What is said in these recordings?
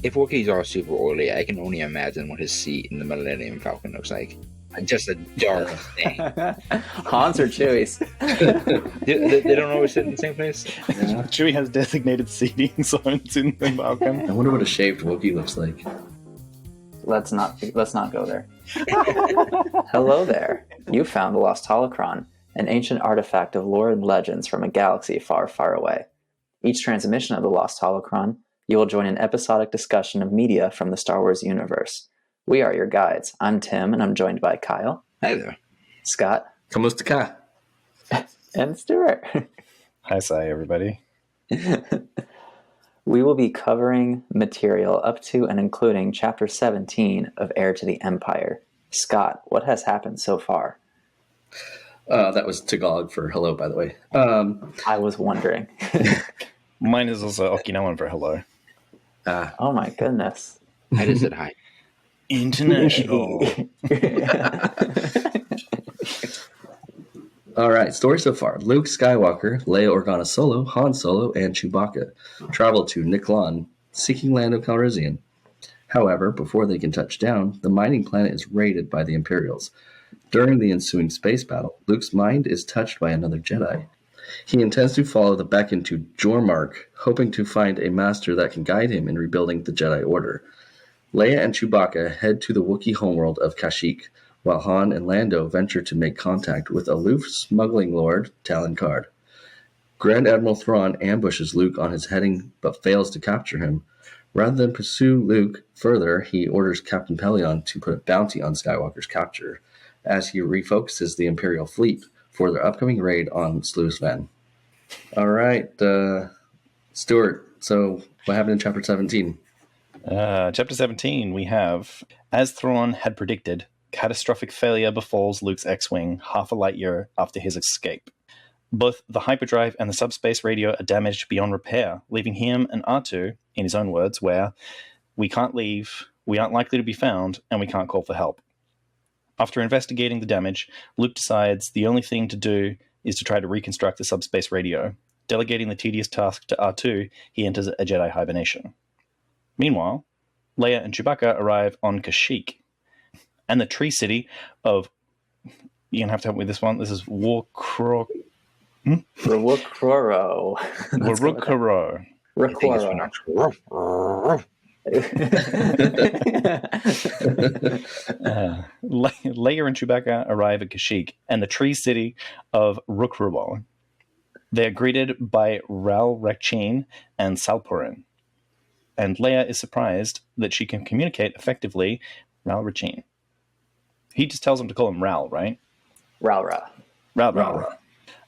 If Wookiees are super oily, I can only imagine what his seat in the Millennium Falcon looks like. Just a dark thing. Han's or Chewie's? They don't always sit in the same place? Yeah. Chewie has designated seating zones in the Falcon. I wonder what a shaved Wookiee looks like. Let's not go there. Hello there. You found the Lost Holocron, an ancient artifact of lore and legends from a galaxy far, far away. Each transmission of the Lost Holocron, you will join an episodic discussion of media from the Star Wars universe. We are your guides. I'm Tim, and I'm joined by Kyle. Hi there. Scott. Kamusta ka. And Stuart. Hi, everybody. We will be covering material up to and including Chapter 17 of Heir to the Empire. Scott, what has happened so far? That was Tagalog for hello, by the way. I was wondering. Mine is also Okinawan for hello. Oh my goodness. I just said hi. International. All right, story so far. Luke Skywalker, Leia Organa Solo, Han Solo, and Chewbacca travel to Nkllon, seeking Lando Calrissian. However, before they can touch down, the mining planet is raided by the Imperials. During the ensuing space battle, Luke's mind is touched by another Jedi. He intends to follow the beckon to Jomark, hoping to find a master that can guide him in rebuilding the Jedi Order. Leia and Chewbacca head to the Wookiee homeworld of Kashyyyk, while Han and Lando venture to make contact with aloof smuggling lord Talon Karrde. Grand Admiral Thrawn ambushes Luke on his heading, but fails to capture him. Rather than pursue Luke further, he orders Captain Pallaeon to put a bounty on Skywalker's capture, as he refocuses the Imperial Fleet for their upcoming raid on Sluis. All right, Stuart, so what happened in Chapter 17? Chapter 17, we have, as Thrawn had predicted, catastrophic failure befalls Luke's X-Wing half a light year after his escape. Both the hyperdrive and the subspace radio are damaged beyond repair, leaving him and R2, in his own words, where we can't leave, we aren't likely to be found, and we can't call for help. After investigating the damage, Luke decides the only thing to do is to try to reconstruct the subspace radio. Delegating the tedious task to R2, he enters a Jedi hibernation. Meanwhile, Leia and Chewbacca arrive on Kashyyyk, and the tree city of... You're going to have to help me with this one. This is Rawokroro. Rawokroro. Leia and Chewbacca arrive at Kashyyyk and the tree city of Rawokroro. They are greeted by Ral Rekchin and Salpurin, and Leia is surprised that she can communicate effectively Ral Rekchin. He just tells them to call him Ral, right? Ralra.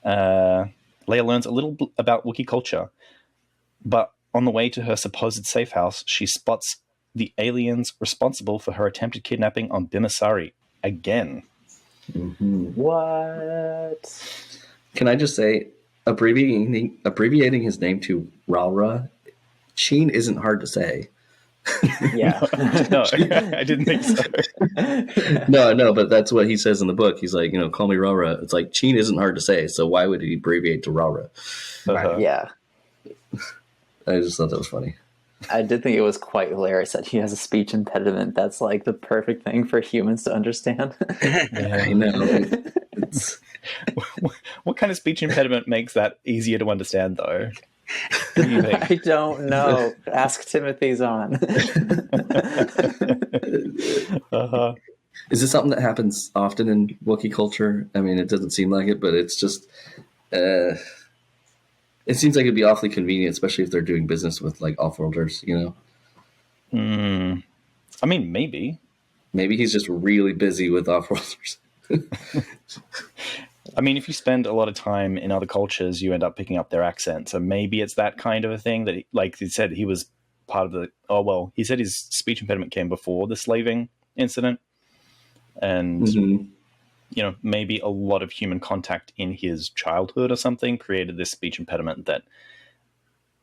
Leia learns a little about Wookiee culture, but on the way to her supposed safe house, she spots the aliens responsible for her attempted kidnapping on Bimasari again. Mm-hmm. What? Can I just say, abbreviating his name to Ralra, Sheen isn't hard to say. Yeah. No, I didn't think so. No, but that's what he says in the book. He's like, call me Ralra. It's like, Sheen isn't hard to say, so why would he abbreviate to Ralra? Uh-huh. Yeah. I just thought that was funny. I did think it was quite hilarious that he has a speech impediment. That's like the perfect thing for humans to understand. Yeah, I know. What kind of speech impediment makes that easier to understand, though? What do you think? I don't know. Ask Timothy Zahn. Uh-huh. Is this something that happens often in Wookiee culture? I mean, it doesn't seem like it, but it's just... it seems like it'd be awfully convenient, especially if they're doing business with, like, off-worlders, I mean, maybe. Maybe he's just really busy with off-worlders. I mean, if you spend a lot of time in other cultures, you end up picking up their accent. So maybe it's that kind of a thing that, like he said, he was part of the... Oh, well, he said his speech impediment came before the slaving incident. And, maybe a lot of human contact in his childhood or something created this speech impediment that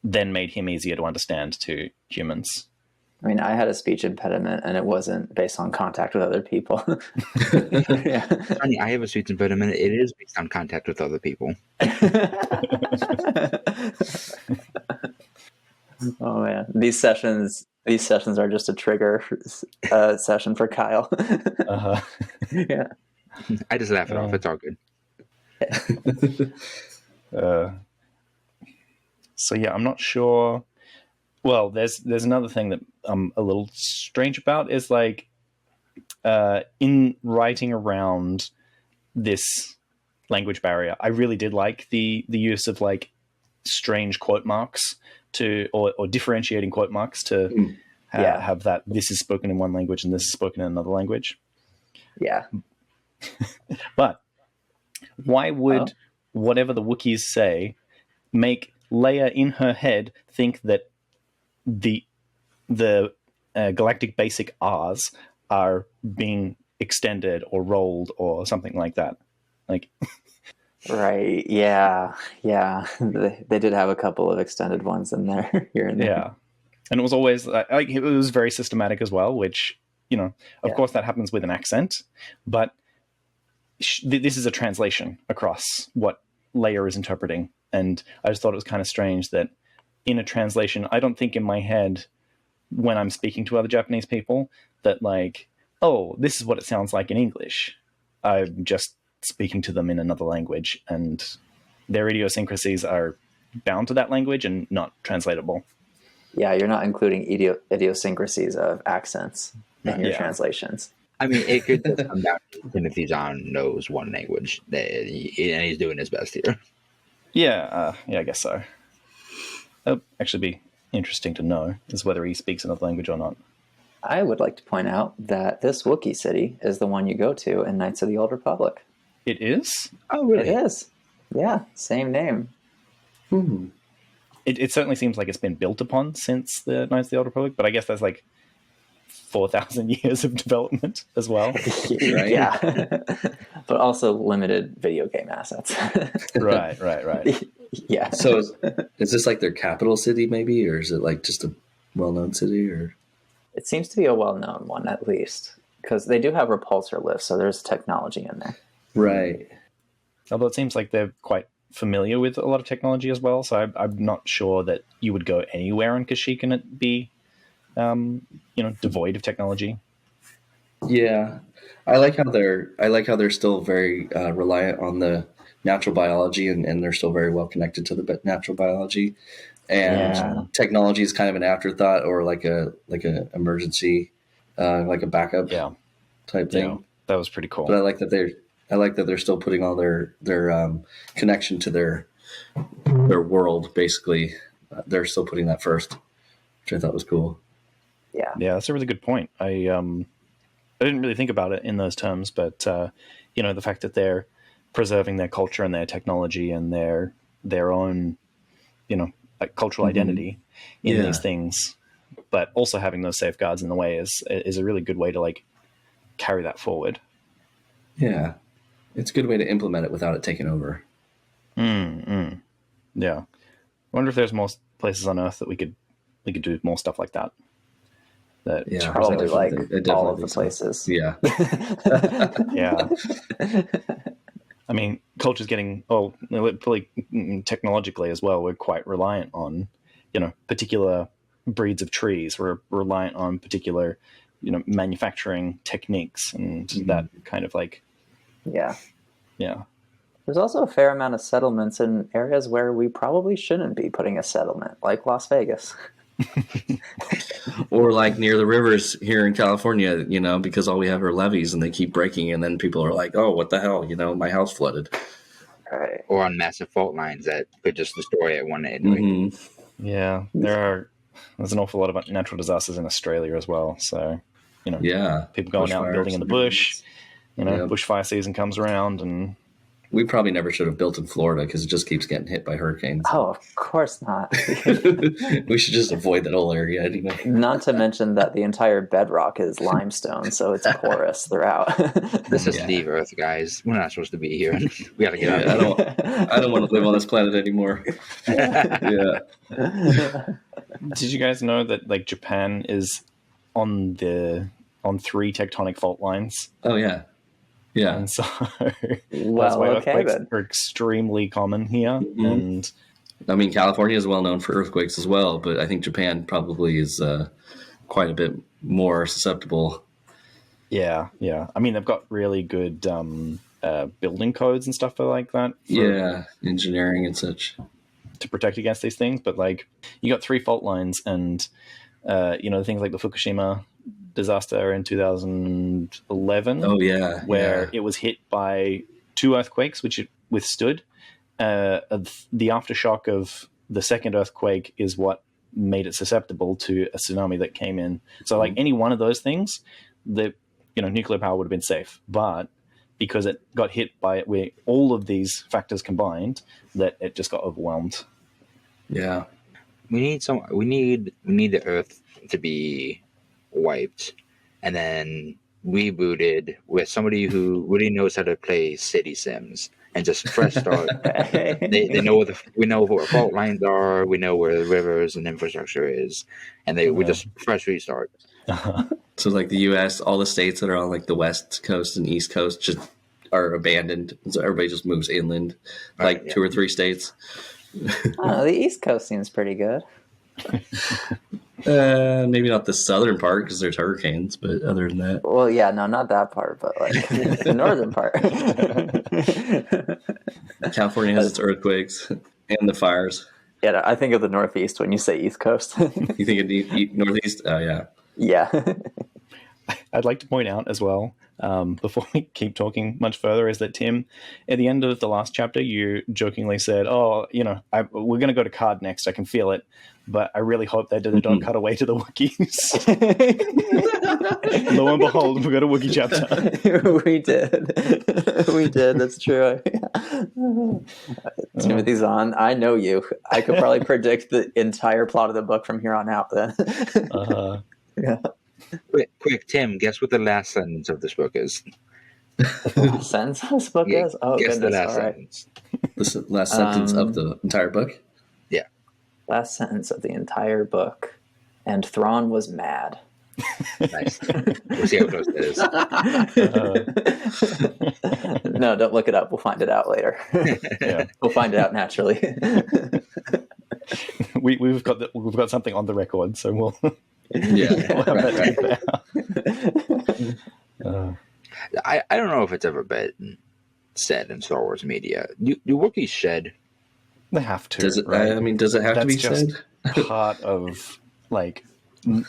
then made him easier to understand to humans. I mean, I had a speech impediment, and it wasn't based on contact with other people. Yeah. Honey, I have a speech impediment. It is based on contact with other people. Oh man, these sessions are just a trigger session for Kyle. Uh-huh. Yeah. I just laugh it off. It's all good. So yeah, I'm not sure. Well, there's another thing that I'm a little strange about is like in writing around this language barrier, I really did like the use of like strange quote marks to or differentiating quote marks to have that this is spoken in one language and this is spoken in another language. Yeah. But why would whatever the Wookiees say make Leia in her head think that the galactic basic R's are being extended or rolled or something like that? Like, right? Yeah. They did have a couple of extended ones in there here and there. Yeah, and it was always like it was very systematic as well. Which of course, that happens with an accent, but this is a translation across what Leia is interpreting. And I just thought it was kind of strange that in a translation, I don't think in my head when I'm speaking to other Japanese people that like, oh, this is what it sounds like in English. I'm just speaking to them in another language, and their idiosyncrasies are bound to that language and not translatable. Yeah, you're not including idiosyncrasies of accents in your translations. I mean, it could just come down to Timothy Zahn knows one language, and he's doing his best here. Yeah, I guess so. That'd actually be interesting to know, is whether he speaks another language or not. I would like to point out that this Wookiee city is the one you go to in Knights of the Old Republic. It is? Oh, really? It is. Yeah, same name. It certainly seems like it's been built upon since the Knights of the Old Republic, but I guess that's like 4,000 years of development as well. Right? Yeah. But also limited video game assets. Right. Yeah. So is this like their capital city maybe, or is it like just a well-known city? Or it seems to be a well-known one, at least, because they do have repulsor lifts, so there's technology in there. Right. Although it seems like they're quite familiar with a lot of technology as well, so I'm not sure that you would go anywhere on Kashyyyk and it be devoid of technology. Yeah, I like how they're still very reliant on the natural biology, and they're still very well connected to the natural biology, and technology is kind of an afterthought or like a emergency, like a backup type thing. Yeah, that was pretty cool. But I like that they're still putting all their connection to their world. Basically, they're still putting that first, which I thought was cool. Yeah, that's a really good point. I didn't really think about it in those terms, but the fact that they're preserving their culture and their technology and their own like cultural identity in these things, but also having those safeguards in the way is a really good way to like carry that forward. Yeah, it's a good way to implement it without it taking over. Yeah, I wonder if there's more places on Earth that we could do more stuff like that. Probably like all of the places. Yeah. Yeah. I mean, culture's getting probably technologically as well. We're quite reliant on, particular breeds of trees. We're reliant on particular, manufacturing techniques and that kind of like. Yeah. Yeah. There's also a fair amount of settlements in areas where we probably shouldn't be putting a settlement, like Las Vegas. Or like near the rivers here in California, because all we have are levees and they keep breaking, and then people are like, oh, what the hell, my house flooded. Right. Or on massive fault lines that could just destroy it one day. Yeah, there's an awful lot of natural disasters in Australia as well, so people going out and building in the bush, bushfire season comes around, and we probably never should have built in Florida because it just keeps getting hit by hurricanes. Oh, of course not. We should just avoid that whole area anyway. Not to mention that the entire bedrock is limestone, so it's porous throughout. This is the Earth, guys. We're not supposed to be here. We gotta get out. I don't want to live on this planet anymore. Yeah. Did you guys know that like Japan is on 3 tectonic fault lines? Oh yeah. Yeah. And so that's why earthquakes are extremely common here. And I mean, California is well known for earthquakes as well, but I think Japan probably is quite a bit more susceptible. Yeah. I mean, they've got really good building codes and stuff like that. Engineering and such to protect against these things. But like, you got 3 fault lines, and things like the Fukushima disaster in 2011. Oh yeah, where it was hit by 2 earthquakes, which it withstood. The aftershock of the second earthquake is what made it susceptible to a tsunami that came in. So like any one of those things, the nuclear power would have been safe, but because it got hit by all of these factors combined, that it just got overwhelmed. Yeah, we need the Earth to be wiped and then rebooted with somebody who really knows how to play city sims and just fresh start. They know we know what fault lines are, we know where the rivers and infrastructure is, and we just fresh restart. So like the U.S., all the states that are on like the west coast and east coast just are abandoned, so everybody just moves inland, like 2 or 3 states. The east coast seems pretty good. Maybe not the southern part because there's hurricanes, but other than that, well, yeah, no, not that part, but like the northern part. California has its earthquakes and the fires. Yeah, I think of the northeast when you say east coast. You think of northeast? Oh yeah. Yeah. I'd like to point out as well, before we keep talking much further, is that Tim, at the end of the last chapter, you jokingly said, "Oh, we're going to go to Karrde next. I can feel it, but I really hope they don't cut away to the Wookiees." Lo and behold, we got a Wookiee chapter. We did. That's true. Timothy Zahn, I know you. I could probably predict the entire plot of the book from here on out. Then. Yeah. Quick, Tim, guess what the last sentence of this book is? Last sentence of this book is? Oh, guess goodness. the last sentence. The last sentence of the entire book? Yeah. Last sentence of the entire book. And Thrawn was mad. Nice. We'll see how close that is. No, don't look it up. We'll find it out later. Yeah. We'll find it out naturally. We've got something on the record, so we'll... Yeah, I don't know if it's ever been said in Star Wars media. Do Wookiees shed? They have to. Does it? Right? I mean, does it have to be just said? Part of like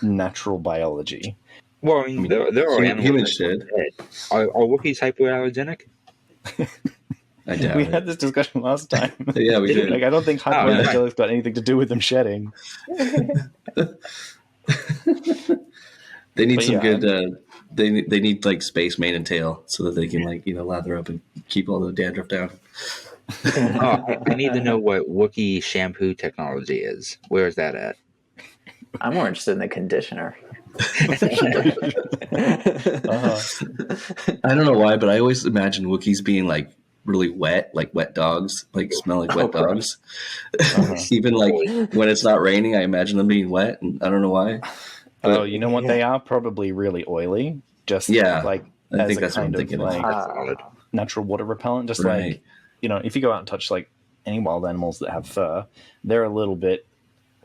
natural biology. Well, I mean, there are humans shed. Are Wookiees hypoallergenic? I doubt we it. had this discussion last time. Yeah, we did. Like, I don't think hypoallergenic's got anything to do with them shedding. They need good. They need like space mane and tail so that they can lather up and keep all the dandruff down. I need to know what Wookiee shampoo technology is. Where is that at? I'm more interested in the conditioner. I don't know why, but I always imagine Wookiees being like really wet, like wet dogs, like smell like wet dogs. Even like when it's not raining, I imagine them being wet, and I don't know why. But, you know what? They are probably really oily. Just like I think as that's a what I'm kind of thinking. like natural water repellent. Just like if you go out and touch like any wild animals that have fur, they're a little bit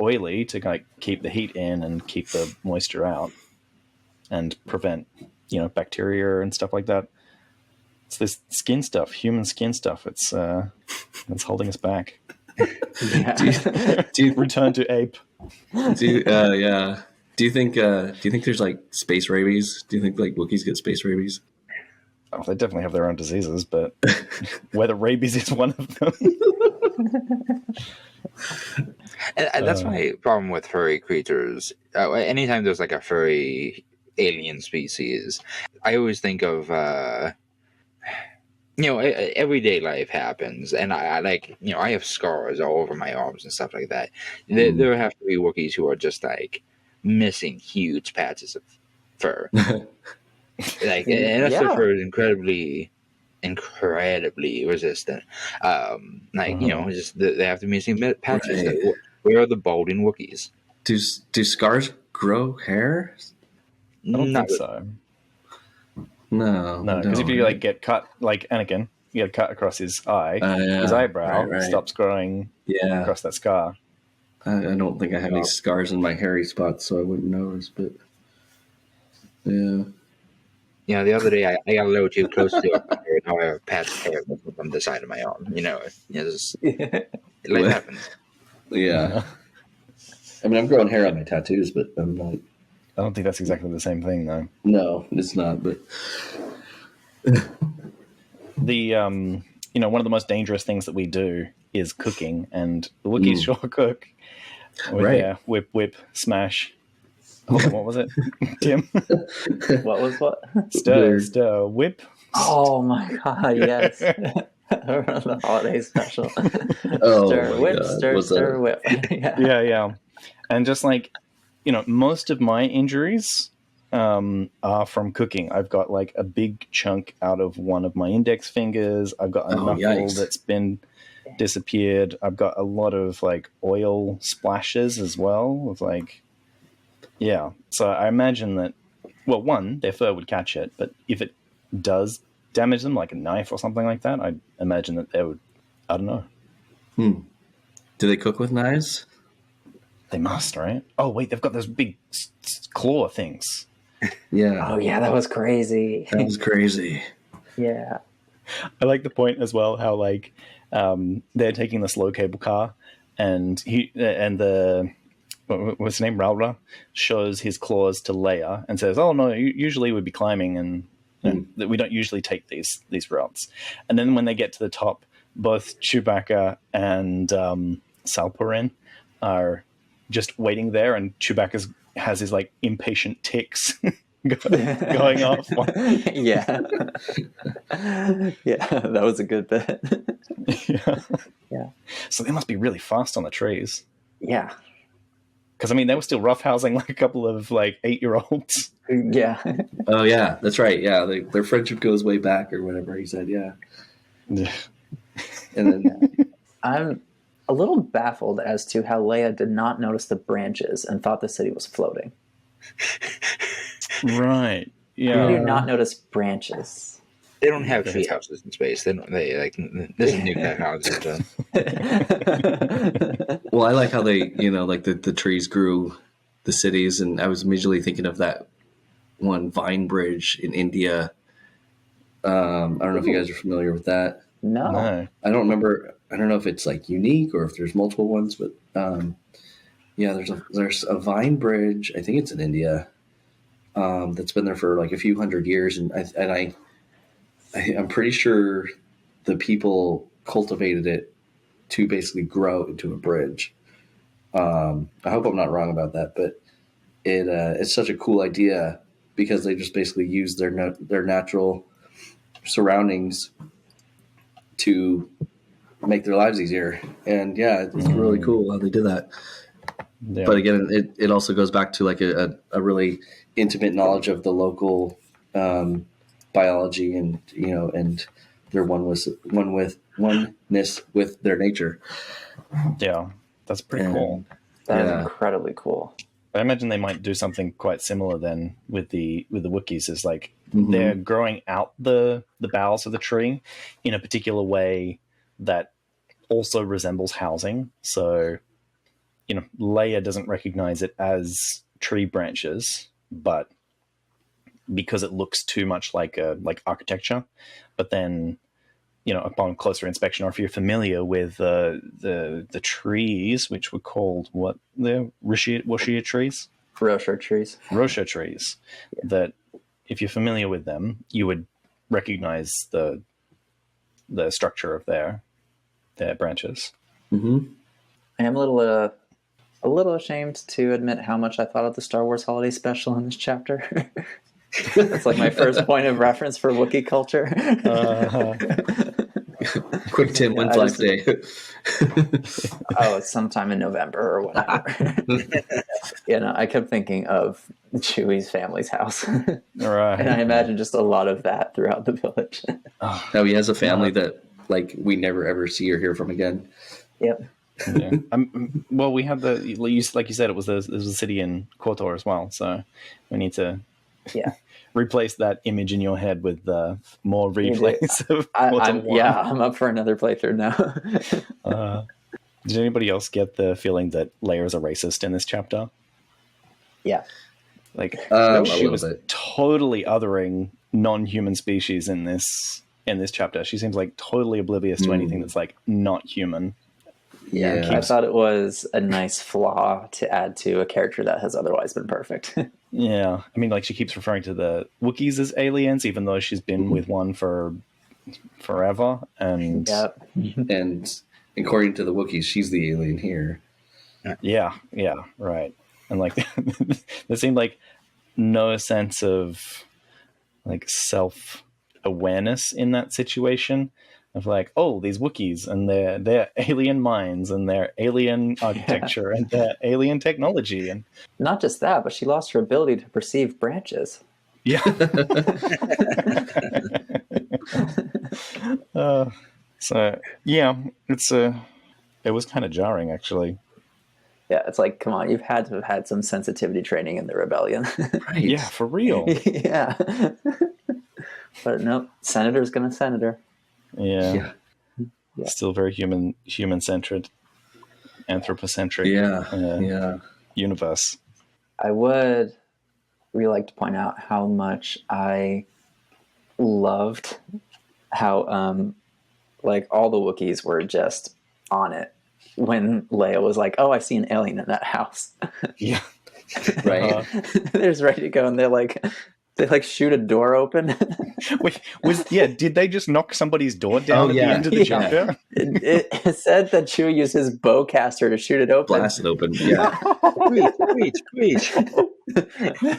oily to like keep the heat in and keep the moisture out and prevent bacteria and stuff like that. It's this skin stuff, human skin stuff. It's holding us back. Do you return to ape? Do you think there's like space rabies? Do you think like Wookiees get space rabies? Oh, they definitely have their own diseases, but whether rabies is one of them. And that's my problem with furry creatures. Anytime there's like a furry alien species, I always think of everyday life happens, and I I have scars all over my arms and stuff like that. There have to be Wookiees who are just like missing huge patches of fur. And their fur is incredibly resistant. Just they have to be missing patches. Right. Where are the balding Wookiees? Do scars grow hair? I don't think so. No, because if you like get cut like Anakin, get a cut across his eye. Yeah. His eyebrow Right. stops growing across that scar. I don't think I have any scars in my hairy spots, so I wouldn't notice. But yeah. You know, the other day I got a little too close to a fire, and now I have patch hair from the side of my arm. You know, life happens. Yeah. I mean, I'm growing hair on my tattoos, but I'm not. I don't think that's exactly the same thing, though. No, it's not. But the one of the most dangerous things that we do is cooking, and the Wookiees sure cook. With their whip, smash. Hold on, what was it, Tim? What was what? Stir, whip. Oh my god, yes. The holiday special. Oh Stir, my whip, God. stir, whip. Yeah. And just like, most of my injuries are from cooking. I've got like a big chunk out of one of my index fingers. I've got a knuckle that's been disappeared. I've got a lot of like oil splashes as well with like, yeah. So I imagine that, well, one, their fur would catch it, but if it does damage them, like a knife or something like that, I imagine that they would, I don't know. Do they cook with knives? They must, right? Oh, wait, they've got those big claw things. Yeah. Oh yeah, that was crazy. That was crazy. Yeah. I like the point as well, how like they're taking the slow cable car, and what's his name, Raura, shows his claws to Leia and says, "Oh no, usually we'd be climbing, and that we don't usually take these routes." And then when they get to the top, both Chewbacca and Salperin are just waiting there, and Chewbacca has his like impatient ticks going off. Yeah. Yeah, that was a good bit. Yeah. So they must be really fast on the trees. Yeah. Because I mean, they were still roughhousing like a couple of like 8-year-olds. Yeah. Oh yeah, that's right. Yeah, their friendship goes way back, or whatever he said. Yeah. And then I'm a little baffled as to how Leia did not notice the branches and thought the city was floating. Right. Yeah. How do you not notice branches? They don't have tree houses in space. They like this is new technology. So. Well, I like how they, like the trees grew the cities, and I was immediately thinking of that one vine bridge in India. I don't know if you guys are familiar with that. No. I don't remember. I don't know if it's like unique or if there's multiple ones, but there's a vine bridge. I think it's in India. That's been there for like a few hundred years, and I'm pretty sure the people cultivated it to basically grow into a bridge. I hope I'm not wrong about that, but it's such a cool idea because they just basically use their natural surroundings to make their lives easier. And yeah, it's really cool how they did that. Yeah. But again, it also goes back to like a really intimate knowledge of the local biology and their oneness with their nature. Yeah, that's pretty cool. That is incredibly cool. I imagine they might do something quite similar then with the Wookiees. Is like they're growing out the boughs of the tree in a particular way that also resembles housing. So, Leia doesn't recognize it as tree branches, but because it looks too much like architecture. But then, upon closer inspection, or if you're familiar with the trees, which were called what, the Wuxia trees? Rosha trees. Rosha trees. Yeah. That if you're familiar with them, you would recognize the structure of their branches. Mm-hmm. I am a little ashamed to admit how much I thought of the Star Wars Holiday Special in this chapter. It's like my first point of reference for Wookiee culture. Quick Tim, when's Life Day? It's sometime in November or whatever. I kept thinking of Chewie's family's house. Right. And I imagine just a lot of that throughout the village. He has a family that we never ever see or hear from again. Yep. Yeah. Well, we had like you said, it was a city in KOTOR as well, so we need to replace that image in your head with more replays of I'm up for another playthrough now. Did anybody else get the feeling that Leia is a racist in this chapter? Yeah. Like she was totally othering non-human species in this chapter. She seems like totally oblivious to anything that's like not human. Yeah, I thought it was a nice flaw to add to a character that has otherwise been perfect. Yeah, I mean, like she keeps referring to the Wookiees as aliens, even though she's been with one for forever. And and according to the Wookiees, she's the alien here. Yeah, right. And like there seemed like no sense of like self-awareness in that situation. Of like, oh, these Wookiees and their alien minds and their alien architecture and their alien technology, and not just that, but she lost her ability to perceive branches. Yeah. So yeah, it was kind of jarring actually. Yeah, it's like, come on, you've had to have had some sensitivity training in the rebellion. Right. Yeah, for real. Yeah. But no, senator's gonna senator. Yeah. Still very human-centered, anthropocentric universe. I would really like to point out how much I loved how like all the Wookiees were just on it when Leia was like, oh, I see an alien in that house. Yeah. Right. They're just ready to go, and they shoot a door open. Wait, did they just knock somebody's door down at the end of the chapter? It said that Chewie used his bowcaster to shoot it open. Blast it open. Yeah. Preach.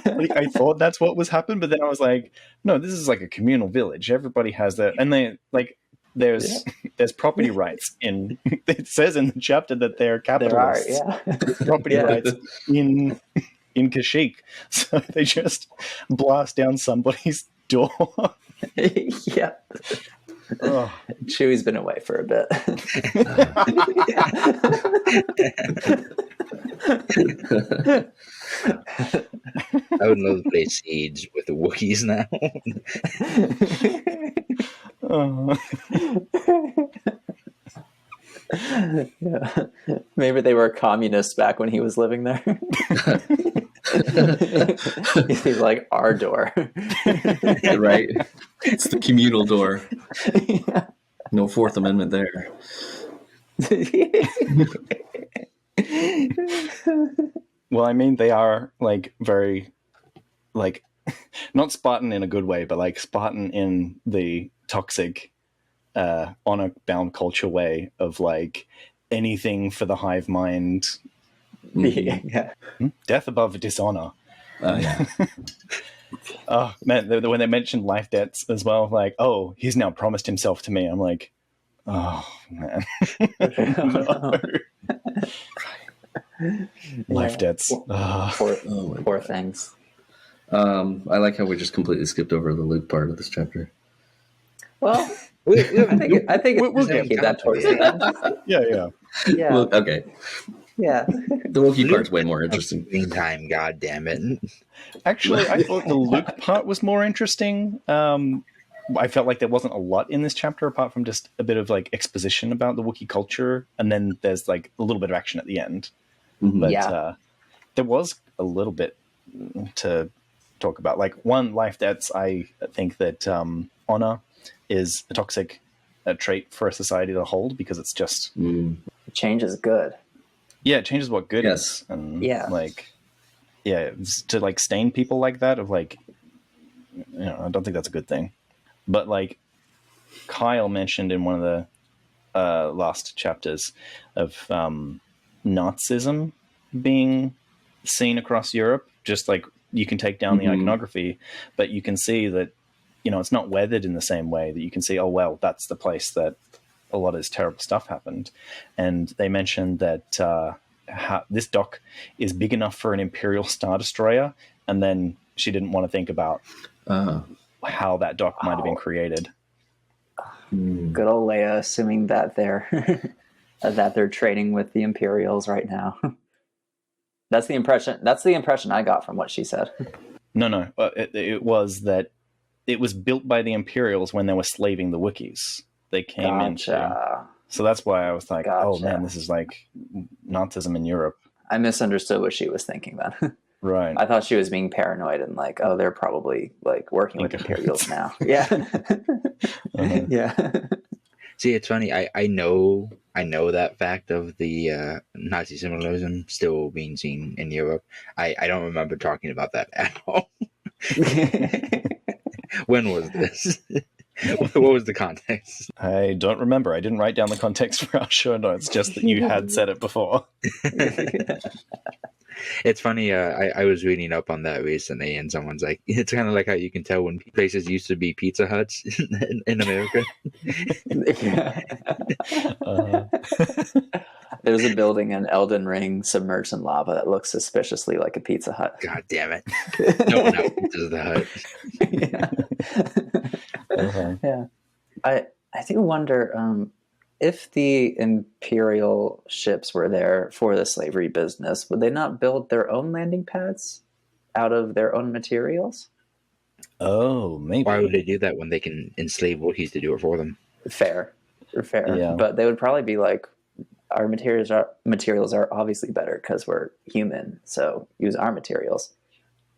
Like, I thought that's what was happening, but then I was like, no, this is like a communal village. Everybody has that, and they like there's property rights in. It says in the chapter that they're capitalists. There's property rights in Kashyyyk, so they just blast down somebody's door. Yeah. Oh. Chewie's been away for a bit. I would love to play Siege with the Wookiees now. Yeah. Maybe they were communists back when he was living there. He's like, our door. Right. It's the communal door. Yeah. No Fourth Amendment there. Well, I mean, they are like very, like, not Spartan in a good way, but like Spartan in the toxic, honor-bound culture way of like anything for the hive mind. Yeah. Death above dishonor. Yeah. Oh man, when they mentioned life debts as well, like, oh, he's now promised himself to me. I'm like, oh man. No. Life debts. Poor things. I like how we just completely skipped over the Luke part of this chapter. Well, I think we'll get that towards the end. Yeah. Well, okay. Yeah. The Wookiee part's way more interesting. Meantime, God damn it. Actually, I thought the Luke part was more interesting. I felt like there wasn't a lot in this chapter apart from just a bit of like exposition about the Wookiee culture, and then there's like a little bit of action at the end. Mm-hmm. But there was a little bit to talk about. Like one life debts, I think that honor is a toxic trait for a society to hold because it's just Change is good. Yeah, it changes what good is. And to like stain people like that of like, I don't think that's a good thing. But like Kyle mentioned in one of the last chapters of Nazism being seen across Europe, just like you can take down the iconography, but you can see that, it's not weathered in the same way that you can see, oh, well, that's the place that a lot of this terrible stuff happened. And they mentioned that this dock is big enough for an Imperial Star Destroyer, and then she didn't want to think about how that dock might have been created. Good old Leia, assuming that they're trading with the Imperials right now. That's the impression I got from what she said. No. It was that it was built by the Imperials when they were slaving the Wookiees. They came into... So that's why I was like, oh man, this is like Nazism in Europe. I misunderstood what she was thinking then. Right. I thought she was being paranoid and like, oh, they're probably like working with Imperials now. Yeah. Yeah. See, it's funny. I know that fact of the Nazi symbolism still being seen in Europe. I don't remember talking about that at all. When was this? What was the context? I don't remember. I didn't write down the context for our show notes, just that you had said it before. It's funny. I was reading up on that recently, and someone's like, it's kind of like how you can tell when places used to be Pizza Huts in America. There's a building in Elden Ring submerged in lava that looks suspiciously like a Pizza Hut. God damn it. No one else is the hut. Yeah. I do wonder if the Imperial ships were there for the slavery business, would they not build their own landing pads out of their own materials? Oh, maybe. Why would they do that when they can enslave Wookiees to do it for them? Fair. Yeah. But they would probably be like, our materials are obviously better because we're human, so use our materials.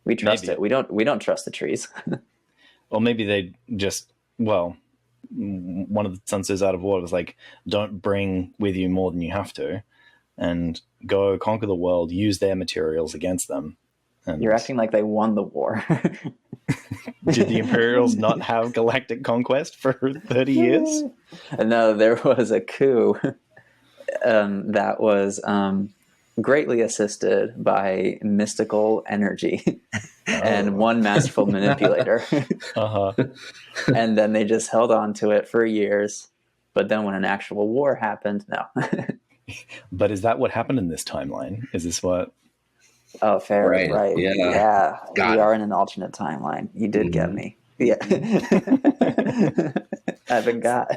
We trust it. We don't trust the trees. Or maybe they just, well, one of the Sun Tzu's Out of War was like, don't bring with you more than you have to, and go conquer the world, use their materials against them. And you're acting like they won the war. did the Imperials not have galactic conquest for 30 years? No, there was a coup that was greatly assisted by mystical energy and one masterful manipulator. And then they just held on to it for years. But then when an actual war happened, no. But is that what happened in this timeline? Is this what... Oh, fair. Right. Yeah. We are in an alternate timeline. You did get me. Yeah. I've been got.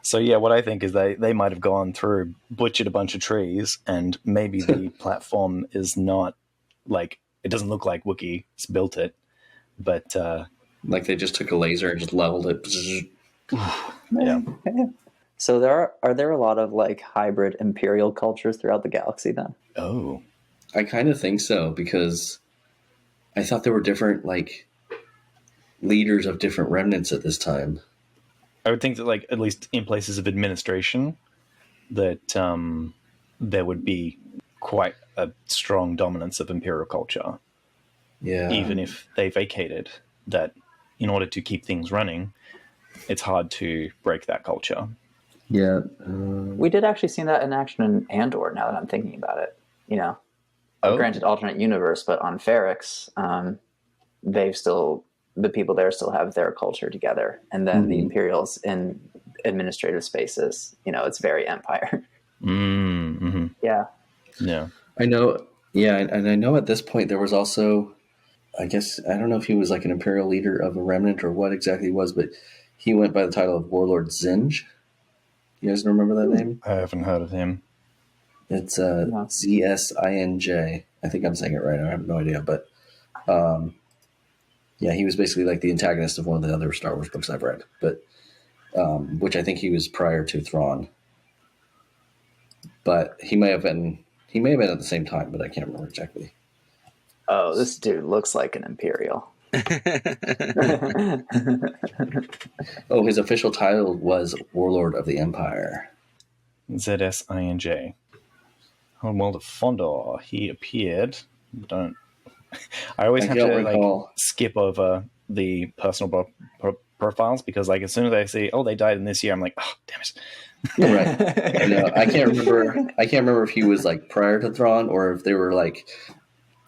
So yeah, what I think is they might have gone through, butchered a bunch of trees, and maybe the platform is not like, it doesn't look like Wookiees built it, but like they just took a laser and just leveled it. Yeah. So are there a lot of like hybrid Imperial cultures throughout the galaxy then? Oh, I kind of think so, because I thought there were different like leaders of different remnants at this time. I would think that, like, at least in places of administration, that there would be quite a strong dominance of Imperial culture. Yeah. Even if they vacated, that in order to keep things running, it's hard to break that culture. Yeah. We did actually see that in action in Andor, now that I'm thinking about it. You know, granted, alternate universe, but on Ferrix, the people there still have their culture together. And then the Imperials in administrative spaces, you know, it's very Empire. Mm-hmm. Yeah. Yeah. I know. Yeah. And I know at this point there was also, I guess, I don't know if he was like an Imperial leader of a remnant or what exactly he was, but he went by the title of Warlord Zinj. You guys remember that name? I haven't heard of him. It's Zsinj. I think I'm saying it right. I have no idea, but yeah, he was basically like the antagonist of one of the other Star Wars books I've read, but which I think he was prior to Thrawn. But he may have been at the same time, but I can't remember exactly. Oh, this dude looks like an Imperial. Oh, his official title was Warlord of the Empire. Zsinj. Homeworld of Fondor. He appeared. I always have to like skip over the personal profiles, because like as soon as I see, oh, they died in this year, I'm like, oh, damn it. Right. I know. I can't remember if he was like prior to Thrawn or if they were like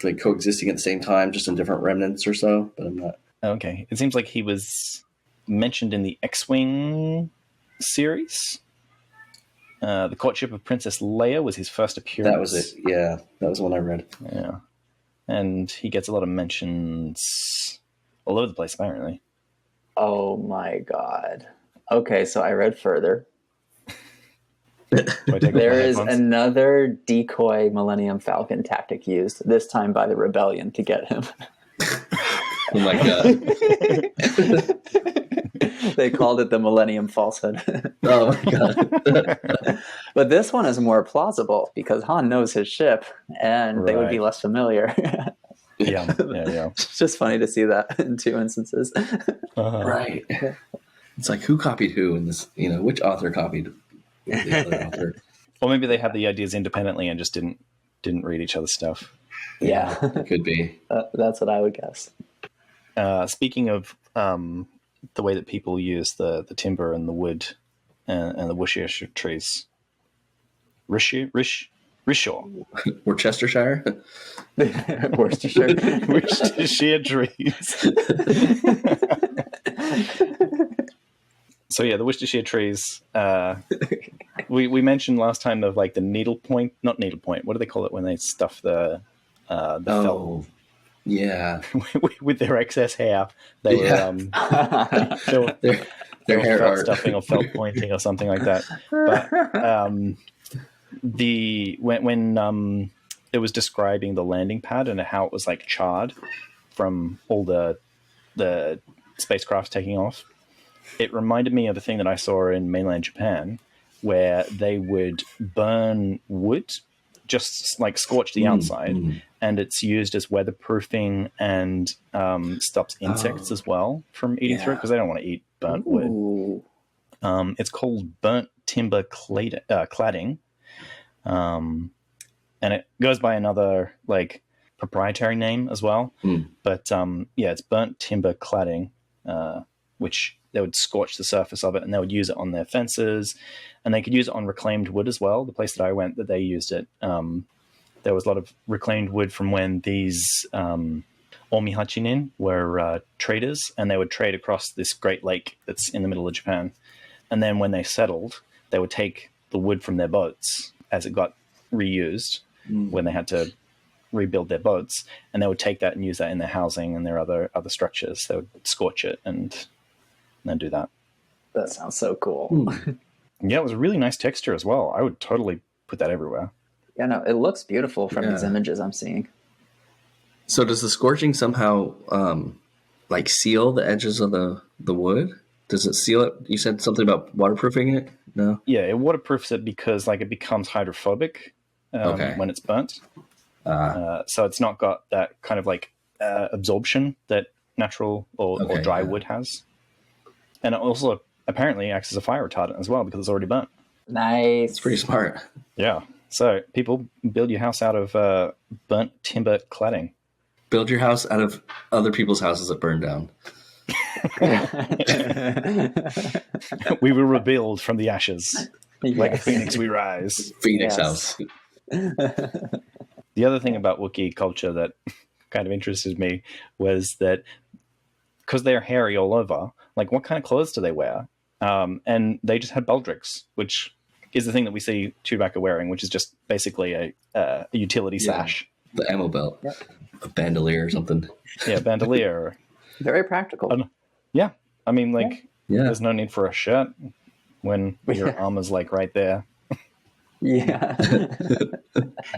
coexisting at the same time, just in different remnants or so. But I'm not. Okay. It seems like he was mentioned in the X-Wing series. The Courtship of Princess Leia was his first appearance. That was it. Yeah, that was the one I read. Yeah. And he gets a lot of mentions all over the place, apparently. Oh my god. Okay, so I read further. Do I take off my There is headphones? another decoy Millennium Falcon tactic used, this time by the Rebellion to get him. Oh my god. They called it the Millennium Falsehood. Oh my god. But this one is more plausible because Han knows his ship and they would be Right. less familiar. Yeah. It's just funny to see that in two instances. Uh-huh. Right. It's like who copied who in this, which author copied the other author. Or maybe they had the ideas independently and just didn't read each other's stuff. Yeah, It could be. that's what I would guess. Speaking of the way that people use the timber and the wood and the Worcestershire trees. Rishaw. Worcestershire? Worcestershire. Worcestershire trees. So yeah, the Worcestershire trees. We mentioned last time of like the needlepoint, not needlepoint. What do they call it when they stuff the felt Oh, yeah. with their excess hair? They Yeah. were they were, Their they were hair felt art. stuffing or felt pointing or something like that. But when it was describing the landing pad and how it was like charred from all the spacecraft taking off, it reminded me of a thing that I saw in mainland Japan where they would burn wood, just like scorch the outside, and it's used as weatherproofing and stops insects as well from eating through it because they don't want to eat burnt wood. Ooh. It's called burnt timber cladding, and it goes by another like proprietary name as well. But it's burnt timber cladding, which they would scorch the surface of it, and they would use it on their fences, and they could use it on reclaimed wood as well. The place that I went, that they used it, there was a lot of reclaimed wood from when these Omi Hachinin were traders, and they would trade across this great lake that's in the middle of Japan. And then when they settled, they would take the wood from their boats as it got reused when they had to rebuild their boats, and they would take that and use that in their housing and their other structures. They would scorch it and then do that. That sounds so cool. Yeah, it was a really nice texture as well. I would totally put that everywhere. Yeah, no, it looks beautiful from these images I'm seeing. So does the scorching somehow like seal the edges of the wood? Does it seal it? You said something about waterproofing it? No? Yeah, it waterproofs it because like it becomes hydrophobic when it's burnt. So it's not got that kind of like absorption that natural or dry wood has. And it also apparently acts as a fire retardant as well because it's already burnt. Nice. It's pretty smart. Yeah. So people build your house out of burnt timber cladding. Build your house out of other people's houses that burn down. We will rebuild from the ashes. Like a Yes. phoenix we rise. Phoenix Yes. house. The other thing about Wookiee culture that kind of interested me was that because they're hairy all over, like what kind of clothes do they wear? And they just had baldricks, which is the thing that we see Chewbacca wearing, which is just basically a utility sash. The ammo belt. A bandolier or something. Yeah, bandolier. Very practical. Yeah. I mean, like, Yeah. there's no need for a shirt when your armor's like right there. Yeah.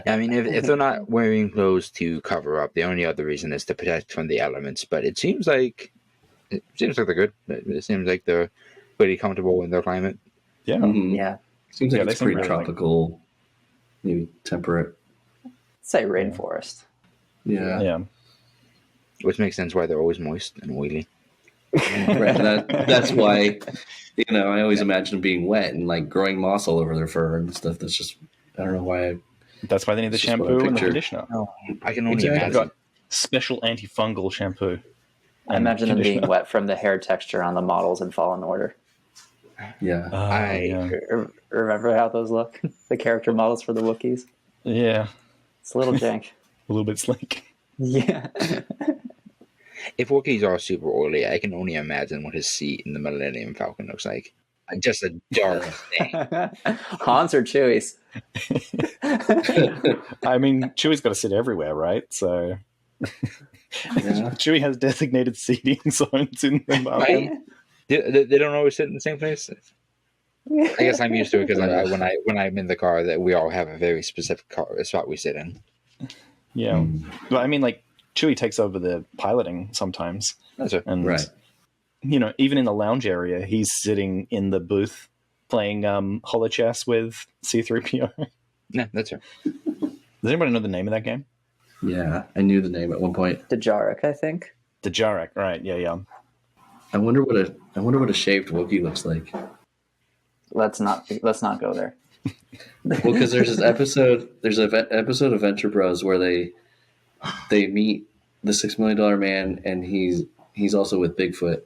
I mean, if they're not wearing clothes to cover up, the only other reason is to protect from the elements. But it seems like they're good. It seems like they're pretty comfortable in their climate. Yeah. Mhm. Yeah. Seems like Yeah, they it's seem pretty really tropical, maybe temperate. Say rainforest. Yeah. Yeah. Which makes sense why they're always moist and oily. Right. That's why, I always imagine them being wet and like growing moss all over their fur and stuff. That's just, I don't know why. That's why they need the It's just what I shampoo and the pictured. conditioner. I can only Exactly. They've imagine. got special antifungal shampoo. I imagine them being conditioner. wet from the hair texture on the models in Fallen Order. Yeah. Yeah. Remember how those look? The character models for the Wookiees? Yeah. It's a little jank. A little bit slick. Yeah. If Wookiees are super oily, I can only imagine what his seat in the Millennium Falcon looks like. Just a dark thing. Hans or Chewie's? I mean, Chewie's got to sit everywhere, right? So Yeah. Chewie has designated seating zones in the Falcon. Right? They don't always sit in the same place. I guess I'm used to it because when I'm in the car, that we all have a very specific car spot we sit in. Yeah, but I mean, like Chewie takes over the piloting sometimes, That's it. and Right. even in the lounge area, he's sitting in the booth playing holochess with C-3PO. Yeah, that's it. Does anybody know the name of that game? Yeah, I knew the name at one point. Jomark, I think. The Jomark, right? Yeah. I wonder what a shaved Wookiee looks like. Let's not go there. Well, because there's this episode. There's an episode of Venture Bros where they meet the $6 million man, and he's also with Bigfoot.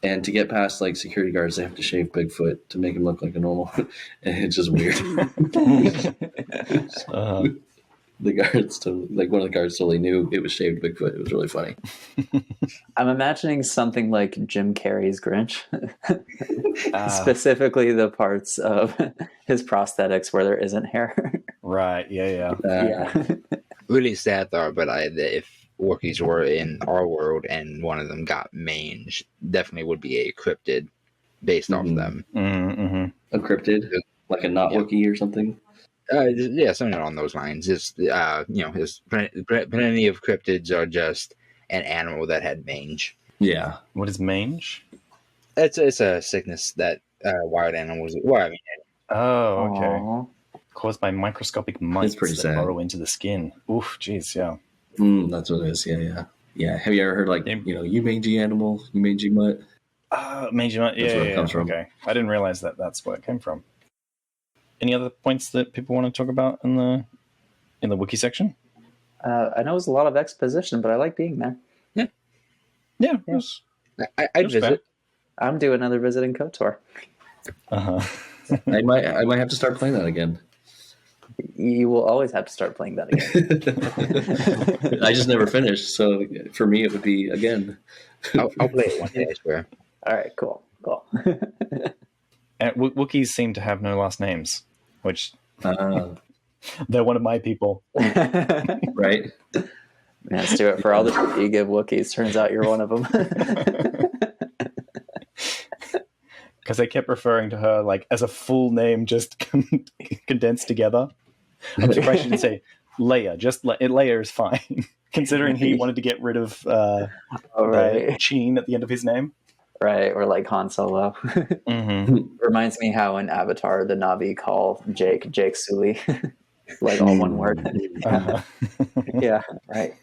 And to get past like security guards, they have to shave Bigfoot to make him look like a normal. And it's just weird. The guards one of the guards totally knew it was shaved Bigfoot. It was really funny. I'm imagining something like Jim Carrey's Grinch, specifically the parts of his prosthetics where there isn't hair. Right. Yeah. Yeah. Really sad though, but if Wookiees were in our world and one of them got mange, definitely would be a cryptid based off them. Mm-hmm. A cryptid, like a not Wookiee or something. Yeah, something along those lines. Just there's plenty of cryptids are just an animal that had mange. Yeah. What is mange? It's a sickness that wild animals. Well, I mean, Oh, okay. Aww. Caused by microscopic mites pretty that sad. burrow into the skin. Oof, jeez, yeah. That's what it is. Yeah. Have you ever heard like you mangy animal, you mangy mutt? Mange mutt. That's where it comes from. Okay, I didn't realize that's where it came from. Any other points that people want to talk about in the Wookiee section? I know it's a lot of exposition, but I like being there. Yeah. I'd visit. I'm doing another visiting KOTOR. I might have to start playing that again. You will always have to start playing that again. I just never finished, so for me it would be again. I'll play it one day, I swear. All right, cool. And Wookiees seem to have no last names, which they're one of my people. Right? Let's do it for all the shit you give Wookiees. Turns out you're one of them. Because they kept referring to her like as a full name, just condensed together. I'm surprised she didn't say Leia. Just Leia is fine, considering he wanted to get rid of Sheen at the end of his name. Right, or like Han Solo. Reminds me how in Avatar the Na'vi call Jake Sully, like all one word. Yeah, right.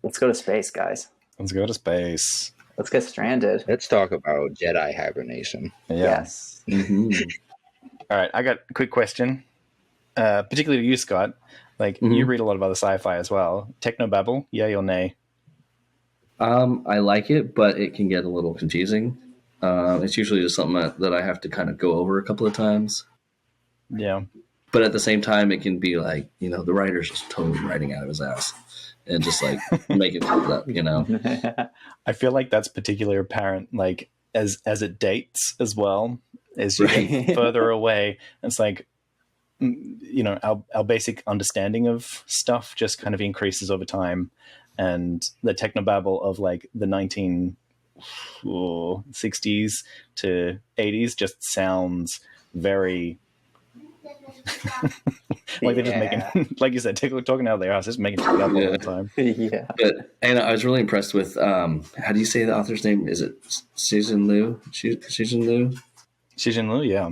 Let's go to space, guys. Let's go to space. Let's get stranded. Let's talk about Jedi hibernation. Yeah. Yes. All right, I got a quick question, particularly to you, Scott. Like, you read a lot of other sci-fi as well. Technobabble, yay or nay? I like it, but it can get a little confusing. It's usually just something that I have to kind of go over a couple of times. Yeah. But at the same time, it can be like, the writer's just totally writing out of his ass and just like make it up, I feel like that's particularly apparent, like as it dates as well, as you get further away. It's like, our basic understanding of stuff just kind of increases over time. And the technobabble of like the 1960s to 80s just sounds very like they're just making, like you said, talking out of their ass, just making it up all the time. Yeah. And I was really impressed with how do you say the author's name? Is it Cixin Liu? Cixin Liu? Cixin Liu, yeah.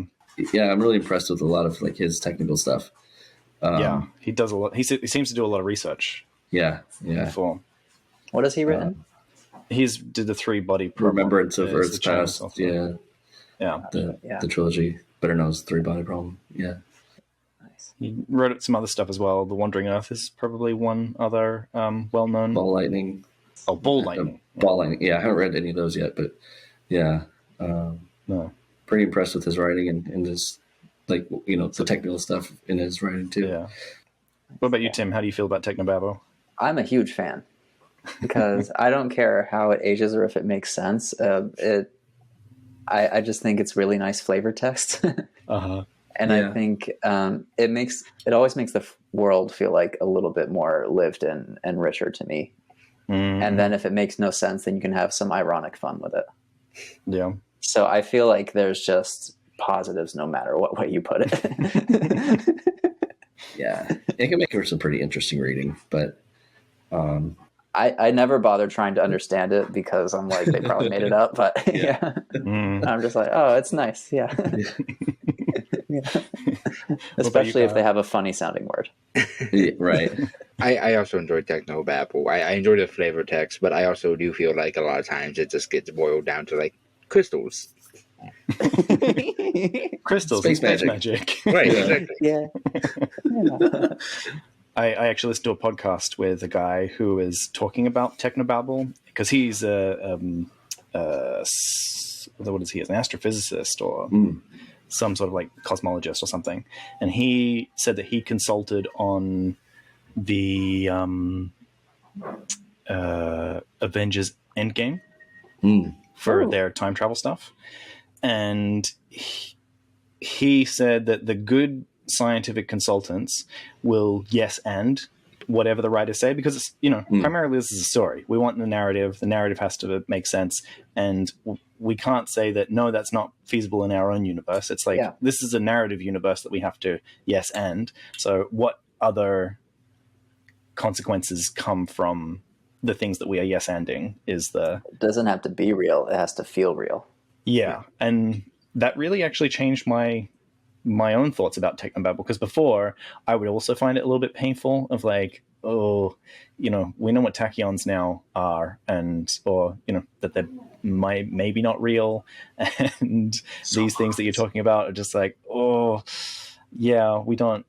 Yeah, I'm really impressed with a lot of like his technical stuff. Yeah, he does a lot. He seems to do a lot of research. Yeah. Before. What has he written? He's did the 3-body problem. Remembrance of Earth's Past. Yeah. The trilogy, better known as 3-body problem. Yeah. Nice. He wrote some other stuff as well. The Wandering Earth is probably one other well-known. Ball Lightning. Oh, Ball Lightning. Ball Lightning. Yeah, I haven't read any of those yet, but yeah. No. Pretty impressed with his writing and his, like, the technical stuff in his writing too. Yeah. What about you, Tim? How do you feel about Technobabble? I'm a huge fan because I don't care how it ages or if it makes sense. I just think it's really nice flavor text. And I think it always makes the world feel like a little bit more lived in and richer to me. And then if it makes no sense, then you can have some ironic fun with it. Yeah. So I feel like there's just positives no matter what way you put it. Yeah, it can make for some pretty interesting reading, but I never bothered trying to understand it because I'm like, they probably made it up, but yeah. I'm just like, oh, it's nice. Yeah. Yeah. Especially if they have a funny sounding word. Yeah, right. I also enjoy technobabble. I enjoy the flavor text, but I also do feel like a lot of times it just gets boiled down to like crystals. Crystals, Space space magic. Right, exactly. Yeah. I actually listened to a podcast with a guy who is talking about technobabble because he's what is he? An astrophysicist or some sort of like cosmologist or something, and he said that he consulted on the Avengers Endgame for their time travel stuff, and he said that the good scientific consultants will yes and whatever the writers say, because it's, primarily this is a story. We want the narrative has to make sense, and we can't say that no, that's not feasible in our own universe. It's like this is a narrative universe that we have to yes and. So what other consequences come from the things that we are yes anding is the... It doesn't have to be real, it has to feel real. Yeah, and that really actually changed my own thoughts about technobabble, because before I would also find it a little bit painful of like, oh, we know what tachyons now are, or that they're maybe not real, and these things that you're talking about are just like, oh yeah, we don't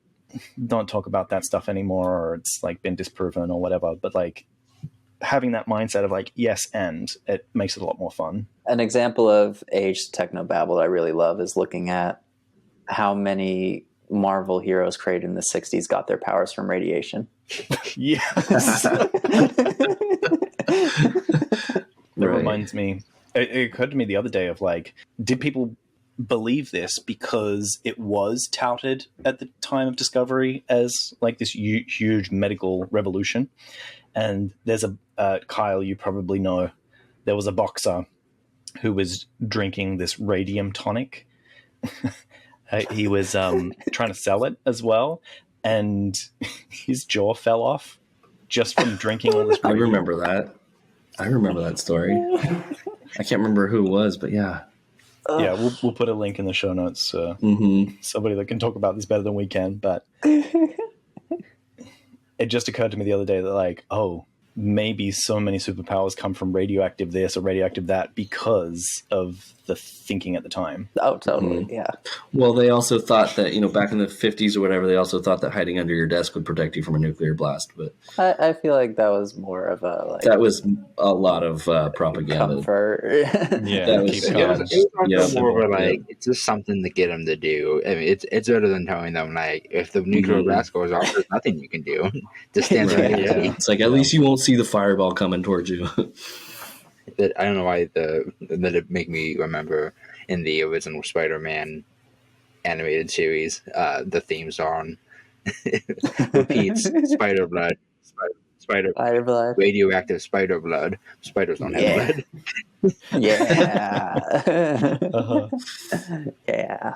talk about that stuff anymore, or it's like been disproven or whatever. But like having that mindset of like yes and, it makes it a lot more fun. An example of aged technobabble I really love is looking at how many Marvel heroes created in the 60s got their powers from radiation. Yes. That reminds me, it occurred to me the other day of like, did people believe this because it was touted at the time of discovery as like this huge medical revolution? And there's Kyle, you probably know, there was a boxer who was drinking this radium tonic. He was trying to sell it as well, and his jaw fell off just from drinking all this radium. I remember that story. I can't remember who it was, but yeah. Yeah, we'll put a link in the show notes. Somebody that can talk about this better than we can, but it just occurred to me the other day that like, oh, maybe so many superpowers come from radioactive this or radioactive that because of the thinking at the time. Oh, totally, yeah. Well, they also thought that, back in the 50s or whatever, they also thought that hiding under your desk would protect you from a nuclear blast. But I feel like that was more of a like... That was a lot of propaganda. Comfort. Yeah. It was more like, it's just something to get them to do. I mean, it's better than telling them, like, if the nuclear blast goes off, there's nothing you can do. Just stand there. It's like, at least you won't see the fireball coming towards you. I don't know why that it make me remember in the original Spider-Man animated series, the theme song repeats spider blood, spider blood, radioactive spider blood. Spiders don't have blood. Yeah. Yeah.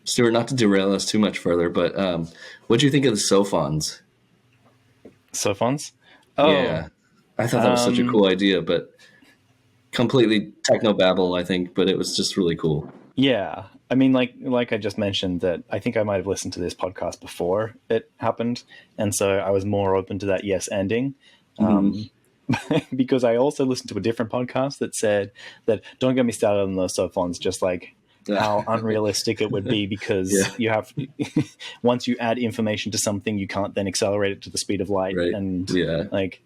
Stuart, not to derail us too much further, but what do you think of the Sophons? Sophons? Oh. Yeah. I thought that was such a cool idea, but completely technobabble, I think, but it was just really cool. Yeah. I mean, like I just mentioned, that I think I might have listened to this podcast before it happened, and so I was more open to that yes ending. Because I also listened to a different podcast that said that don't get me started on those Sophons, just like how unrealistic it would be, because you have once you add information to something, you can't then accelerate it to the speed of light. Right. And like,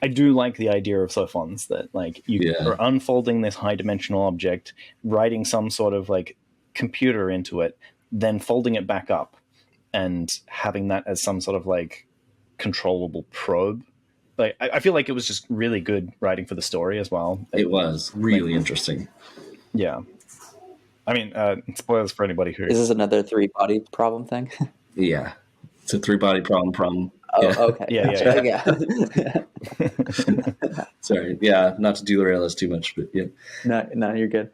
I do like the idea of Sophons, that like you are unfolding this high dimensional object, writing some sort of like computer into it, then folding it back up and having that as some sort of like controllable probe. Like, I feel like it was just really good writing for the story as well. It was really interesting. Yeah. I mean, spoilers for anybody who... Is this another 3-body problem thing? Yeah. It's a 3-body problem. Oh, okay. Yeah. Sorry. Yeah, not to derail us too much, but yeah. No, you're good.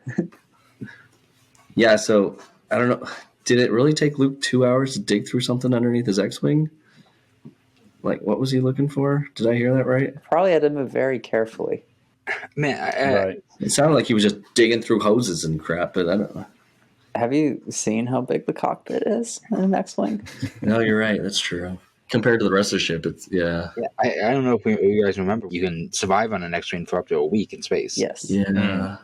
Yeah, so I don't know. Did it really take Luke 2 hours to dig through something underneath his X-wing? Like, what was he looking for? Did I hear that right? Probably had to move very carefully. Man, Right. It sounded like he was just digging through hoses and crap, but I don't know. Have you seen how big the cockpit is in an X-wing? No, you're right. That's true. Compared to the rest of the ship, it's, yeah. I don't know if you guys remember, you can survive on an X-wing for up to a week in space. Yes. Yeah.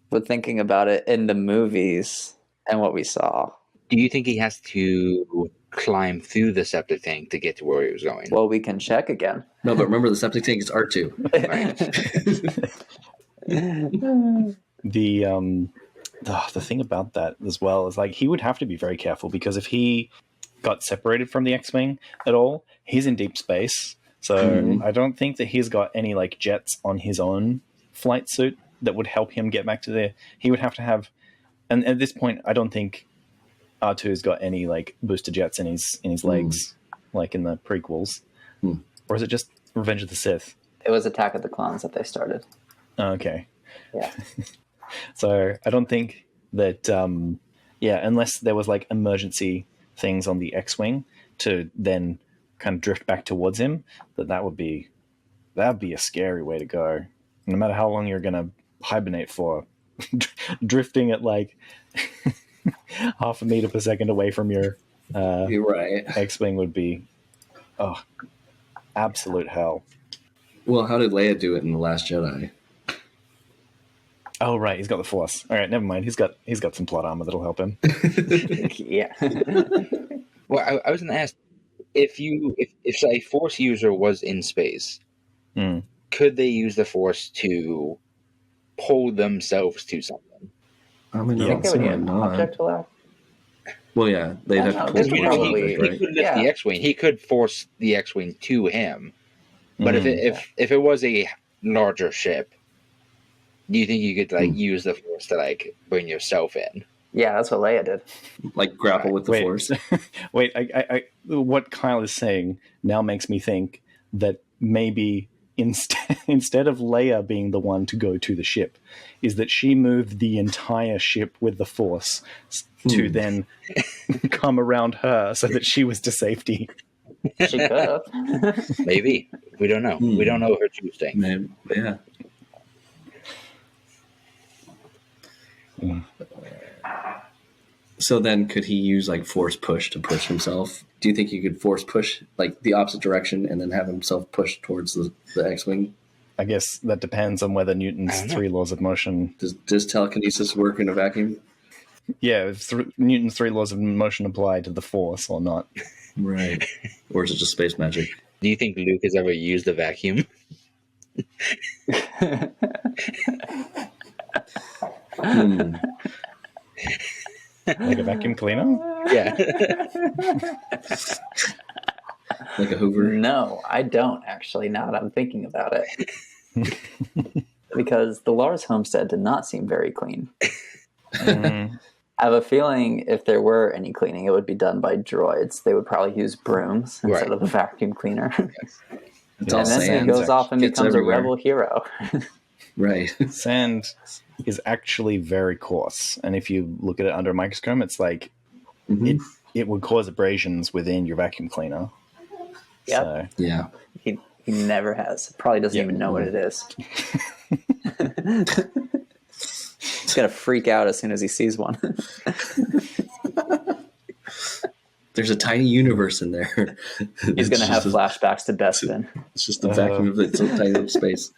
But thinking about it in the movies and what we saw. Do you think he has to climb through the septic tank to get to where he was going? Well, we can check again. No, but remember the septic tank is R2. The thing about that as well is like he would have to be very careful, because if he got separated from the X-wing at all, he's in deep space. So I don't think that he's got any like jets on his own flight suit that would help him get back to there. He would have to have, and at this point, I don't think R2's got any like booster jets in his legs, like in the prequels, or is it just Revenge of the Sith? It was Attack of the Clones that they started. Okay. Yeah. So I don't think that, unless there was like emergency things on the X-wing to then kind of drift back towards him, that'd be a scary way to go. No matter how long you're going to hibernate for, drifting at like half a meter per second away from your You're right. X-wing would be absolute hell. Well, how did Leia do it in The Last Jedi? Oh right, he's got the Force. All right, never mind. He's got some plot armor that'll help him. Yeah. Well, I was going to ask, if a Force user was in space, could they use the Force to pull themselves to something? I mean, I think they would need an object to allow. Well, yeah, they'd have to pull He towards probably- something, He could lift the X-wing. He could force the X-wing to him. But if it was a larger ship, do you think you could like use the Force to like bring yourself in? Yeah, that's what Leia did. Like grapple with the Wait. Force. Wait, I what Kyle is saying now makes me think that maybe instead of Leia being the one to go to the ship, is that she moved the entire ship with the Force to then come around her so that she was to safety. She could have. Maybe. We don't know. We don't know her choosing. Maybe, yeah. So then could he use like force push to push himself? Do you think he could force push like the opposite direction and then have himself push towards the X-wing? I guess that depends on whether Newton's three laws of motion. Does telekinesis work in a vacuum? Yeah, if Newton's three laws of motion apply to the Force or not. Right. Or is it just space magic? Do you think Luke has ever used a vacuum? Like a vacuum cleaner? Yeah. Like a Hoover? No, I don't actually, now that I'm thinking about it. Because the Lars homestead did not seem very clean. I have a feeling if there were any cleaning, it would be done by droids. They would probably use brooms instead of a vacuum cleaner. It's all And then sand. he goes off and Gets becomes everywhere. a rebel hero. Right. Sand is actually very coarse, and if you look at it under a microscope, it's like it would cause abrasions within your vacuum cleaner. Yep. So, Yeah. He never has. Probably doesn't even know what it is. He's going to freak out as soon as he sees one. There's a tiny universe in there. He's going to have flashbacks to Bespin. It's just the vacuum of its tiny little space.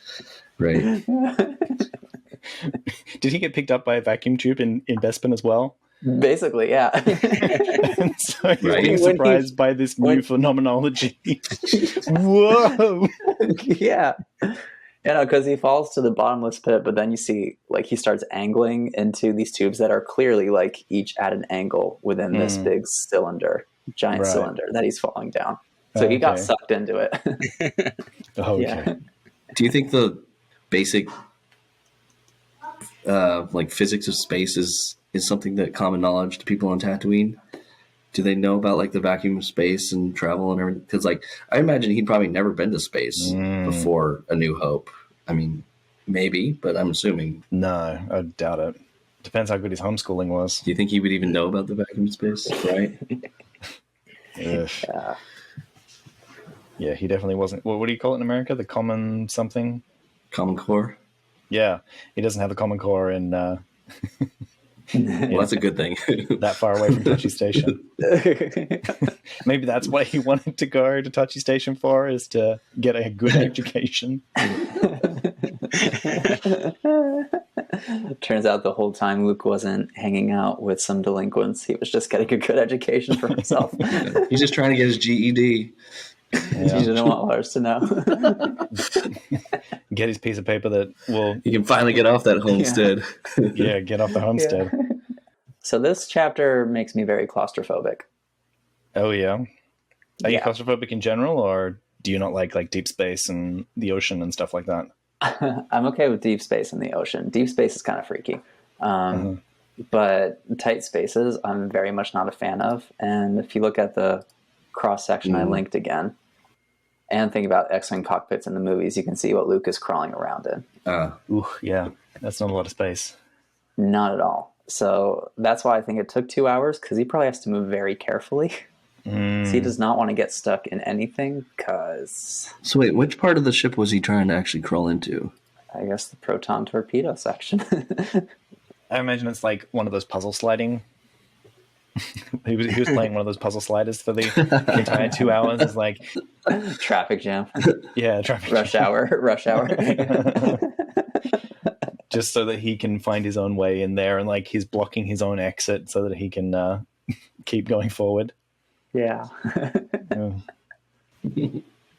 Right. did he get picked up by a vacuum tube in Bespin as well? Basically, yeah. And so he's Right. being surprised by this new phenomenology. Whoa! Yeah. You know, because he falls to the bottomless pit, but then you see, like, he starts angling into these tubes that are clearly, like, each at an angle within this big cylinder, giant cylinder that he's falling down. So he got sucked into it. Okay. Yeah. Do you think the basic like physics of space is something that common knowledge to people on Tatooine? Do they know about like the vacuum of space and travel and everything? Because like I imagine he'd probably never been to space before A New Hope. I mean, maybe, but I'm assuming. No, I doubt it. Depends how good his homeschooling was. Do you think he would even know about the vacuum space? Right? Yeah. Yeah, he definitely wasn't. What do you call it in America? The common something? Common Core. Yeah, he doesn't have the common core in Well, that's a good thing. that far away from Touchy Station. Maybe that's what he wanted to go to Touchy Station for, is to get a good education. Turns out the whole time Luke wasn't hanging out with some delinquents. He was just getting a good education for himself. He's just trying to get his GED. He didn't want Lars to know. Get his piece of paper that will... He can finally get off that homestead. Yeah, get off the homestead. Yeah. So this chapter makes me very claustrophobic. Oh, yeah? Are you Yeah. claustrophobic in general, or do you not like deep space and the ocean and stuff like that? I'm okay with deep space and the ocean. Deep space is kind of freaky. But tight spaces, I'm very much not a fan of. And if you look at the cross-section I linked again, and think about X-Wing cockpits in the movies, you can see what Luke is crawling around in. Ooh, yeah. That's not a lot of space. Not at all. So that's why I think it took 2 hours, because he probably has to move very carefully. So he does not want to get stuck in anything, because... So wait, which part of the ship was he trying to actually crawl into? I guess the proton torpedo section. I imagine it's like one of those puzzle sliding. he was playing one of those puzzle sliders for the entire 2 hours. It's like Traffic jam. Yeah, traffic Rush hour. Just so that he can find his own way in there, and like he's blocking his own exit so that he can keep going forward. Yeah.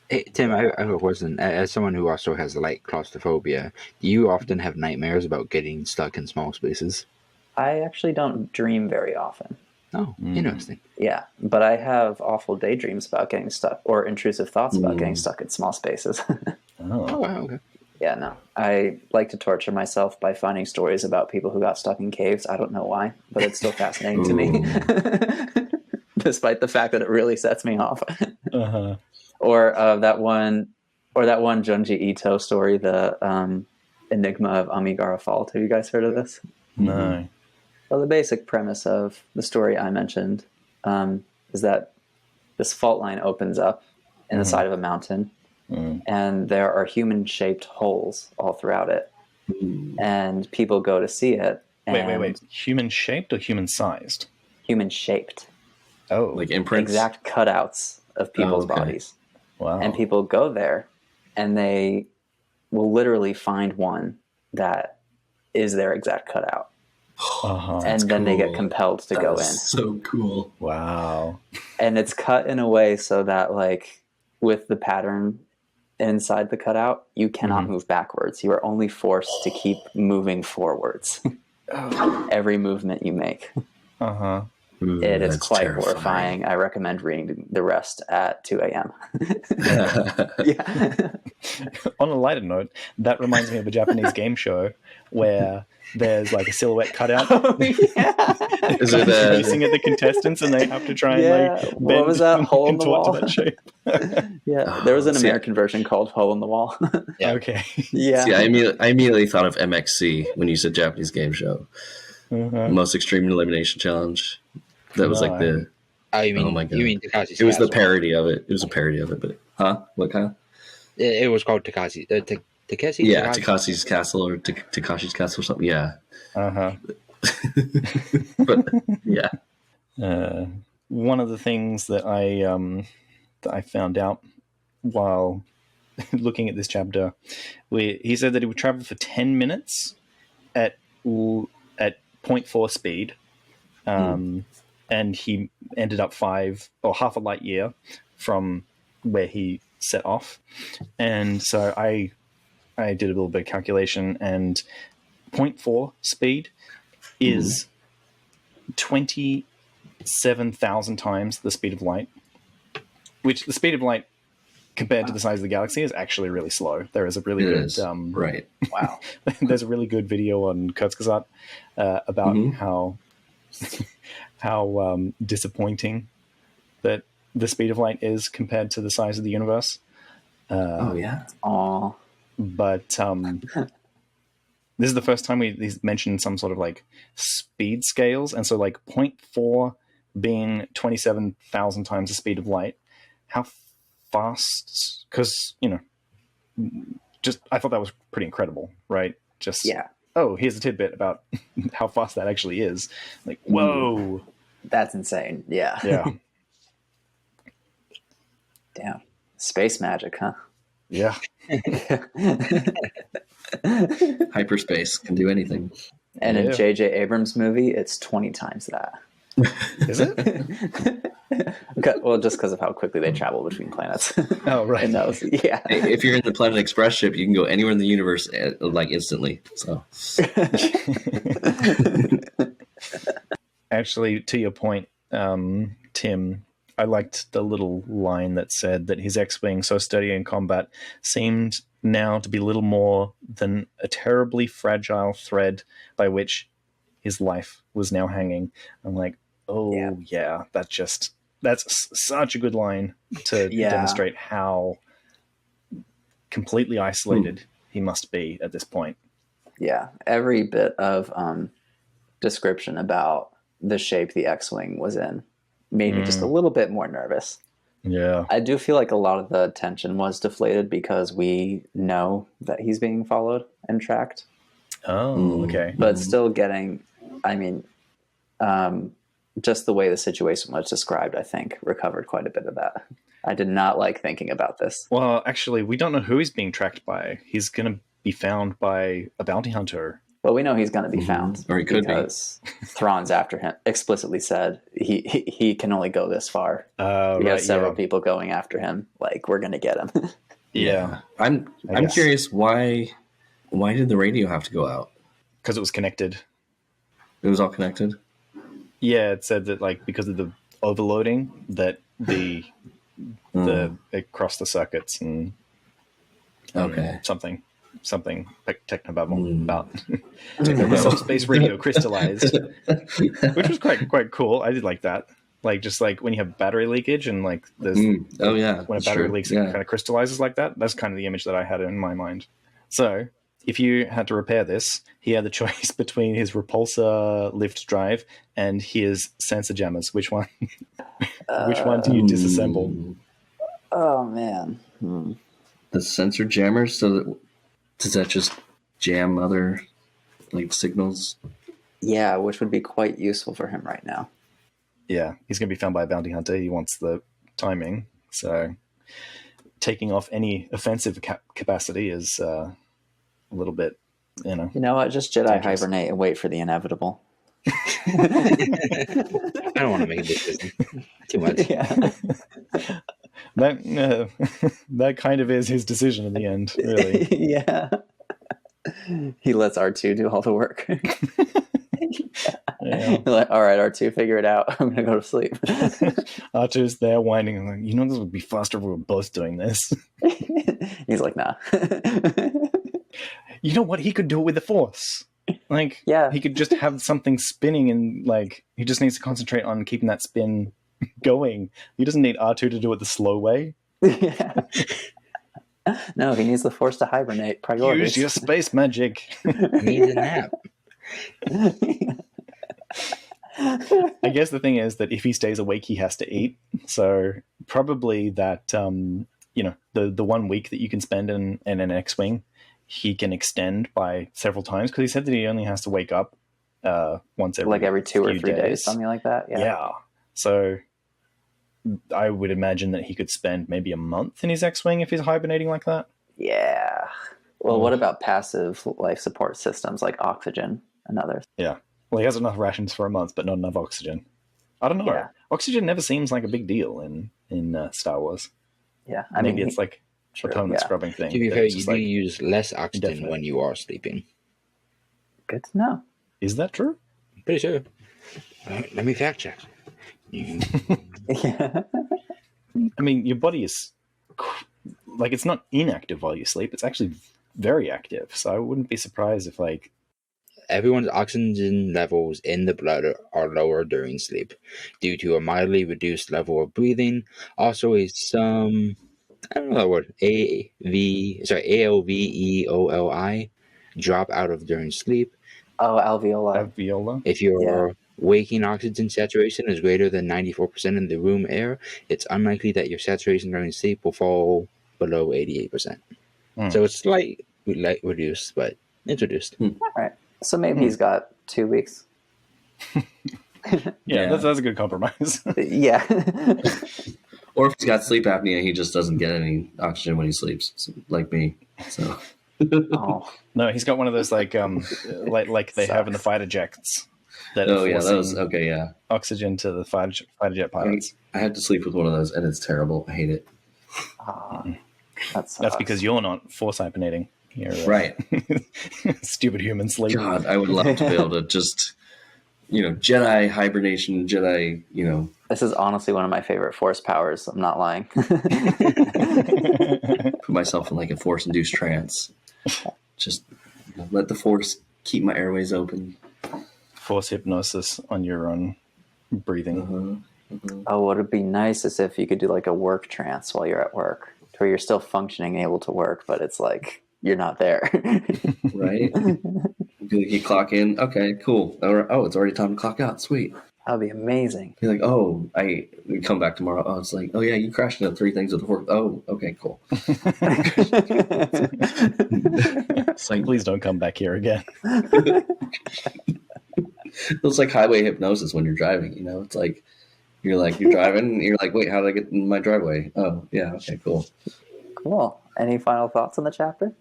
Hey, Tim, I have a question. As someone who also has light claustrophobia, do you often have nightmares about getting stuck in small spaces? I actually don't dream very often. Oh, interesting. Yeah, but I have awful daydreams about getting stuck, or intrusive thoughts about getting stuck in small spaces. Oh, wow, okay. Yeah, no. I like to torture myself by finding stories about people who got stuck in caves. I don't know why, but it's still fascinating to me. Despite the fact that it really sets me off. Or that one Junji Ito story, the Enigma of Amigara Fault. Have you guys heard of this? No. Well, the basic premise of the story I mentioned is that this fault line opens up in the side of a mountain, and there are human-shaped holes all throughout it. And people go to see it. And Wait. Human-shaped or human-sized? Human-shaped. Oh. Like imprints? Exact cutouts of people's bodies. Wow. And people go there, and they will literally find one that is their exact cutout. And then they get compelled to go in. So cool. Wow. And it's cut in a way so that, like, with the pattern inside the cutout, you cannot move backwards. You are only forced to keep moving forwards. Every movement you make. It is quite horrifying. I recommend reading the rest at 2 a.m. Yeah. On a lighter note, that reminds me of a Japanese game show where there's like a silhouette cutout. Is it Facing at the contestants, and they have to try and like bend what was that, hole in the contort wall? to that shape. There was an American version called Hole in the Wall. Okay. Yeah. See, I immediately thought of MXC when you said Japanese game show. Most Extreme Elimination Challenge. That was like the... Oh, you mean, oh my God. You mean Takashi's It was the Castle. parody of it. It was a parody of it, but... Huh? What kind? It was called Takashi. Takeshi? Yeah, Takashi's Castle or Takashi's Castle or something. Yeah. But, yeah. One of the things that I found out while looking at this chapter, he said that he would travel for 10 minutes at 0.4 speed, and he ended up half a light year from where he set off. And so I did a little bit of calculation, and 0.4 speed is 27,000 times the speed of light, which the speed of light compared to the size of the galaxy is actually really slow. There is a really good... right. Wow. There's a really good video on Kurzgesagt about how disappointing that the speed of light is compared to the size of the universe. Oh, yeah. Aw. But this is the first time he's mentioned some sort of like speed scales, and so like 0.4 being 27,000 times the speed of light. How fast? Because just I thought that was pretty incredible, right? Just oh, here's a tidbit about how fast that actually is. Like, whoa, that's insane. Yeah. Damn, space magic, huh? Yeah. Hyperspace can do anything. And in J.J. Abrams' movie, it's 20 times that. Is it? Well, just because of how quickly they travel between planets. Oh, right. And those, yeah. If you're in the Planet Express ship, you can go anywhere in the universe like instantly. So, actually, to your point, Tim, I liked the little line that said that his X-wing, so sturdy in combat, seemed now to be little more than a terribly fragile thread by which his life was now hanging. I'm like, oh yeah, that's such a good line to demonstrate how completely isolated he must be at this point. Yeah, every bit of description about the shape the X-wing was in made me just a little bit more nervous. Yeah. I do feel like a lot of the tension was deflated because we know that he's being followed and tracked. Oh, okay. But still getting, just the way the situation was described, I think, recovered quite a bit of that. I did not like thinking about this. Well, actually, we don't know who he's being tracked by. He's going to be found by a bounty hunter. Well, we know he's going to be found, or he could because Thrawn's after him. Explicitly said he can only go this far. We have several people going after him. Like, we're going to get him. Yeah, I'm curious why did the radio have to go out? Because it was connected. It was all connected. Yeah, it said that like because of the overloading that it crossed the circuits and something technobabble about subspace radio crystallized, which was quite cool. I did like that. Like just like when you have battery leakage and like there's when a battery leaks, it kind of crystallizes like that. That's kind of the image that I had in my mind. So if you had to repair this, he had the choice between his repulsor lift drive and his sensor jammers. Which one? Which one do you disassemble? Oh man, the sensor jammers. So does that just jam other like signals? Yeah, which would be quite useful for him right now. Yeah, he's going to be found by a bounty hunter. He wants the timing, so taking off any offensive capacity is a little bit, You know what? Just Jedi hibernate and wait for the inevitable. I don't want to make a decision. Too much. Yeah. That kind of is his decision in the end, really. Yeah. He lets R2 do all the work. Yeah. Like, all right, R2, figure it out. I'm gonna go to sleep. R2's there whining, and like, this would be faster if we were both doing this. He's like, nah. You know what? He could do it with the Force. Like, he could just have something spinning, and like, he just needs to concentrate on keeping that spin going. He doesn't need R2 to do it the slow way. Yeah. No, he needs the Force to hibernate. Priorities. Use your space magic. Needs a nap. I guess the thing is that if he stays awake, he has to eat. So probably that, the 1 week that you can spend in an X-Wing, he can extend by several times, because he said that he only has to wake up once every 2 or 3 days, something like that. Yeah. So I would imagine that he could spend maybe a month in his X-Wing if he's hibernating like that. Yeah. Well, what about passive life support systems like oxygen and others? Yeah. Well, he has enough rations for a month, but not enough oxygen. I don't know. Yeah. Oxygen never seems like a big deal in Star Wars. Yeah. Maybe it's like a permanent scrubbing thing. To be fair, you do use less oxygen when you are sleeping. Good to know. Is that true? Pretty sure. Let me fact check. Yeah. I mean, your body is like, it's not inactive while you sleep. It's actually very active. So I wouldn't be surprised if like everyone's oxygen levels in the blood are lower during sleep due to a mildly reduced level of breathing. Also, I don't know that word, ALVEOLI, drop out of during sleep. Oh, alveoli. Alveola. If your waking oxygen saturation is greater than 94% in the room air, it's unlikely that your saturation during sleep will fall below 88%. So it's slightly reduced, but it's reduced. All right. So maybe he's got 2 weeks. That's a good compromise. Yeah. Or if he's got sleep apnea, he just doesn't get any oxygen when he sleeps, like me. So. Oh. No, he's got one of those like they have in the fighter jets. Those. Okay, yeah. Oxygen to the fighter jet pilots. I had to sleep with one of those, and it's terrible. I hate it. That's because you're not force hypernating. You're, right. Stupid human sleep. God, I would love to be able to just, Jedi hibernation, Jedi, This is honestly one of my favorite force powers. I'm not lying. Put myself in like a force-induced trance. Just let the force keep my airways open. Force hypnosis on your own breathing. Oh, what would be nice is if you could do like a work trance while you're at work, where you're still functioning, able to work, but it's like you're not there. Right? You clock in. Okay, cool. Oh, it's already time to clock out. Sweet. That would be amazing. You're like, oh, we come back tomorrow. Oh, it's like, oh yeah, you crashed into 3 things with the fork. Oh, okay, cool. It's like, please don't come back here again. It's like highway hypnosis when you're driving. It's like you're driving. And you're like, wait, how did I get in my driveway? Oh, yeah, okay, cool. Cool. Any final thoughts on the chapter?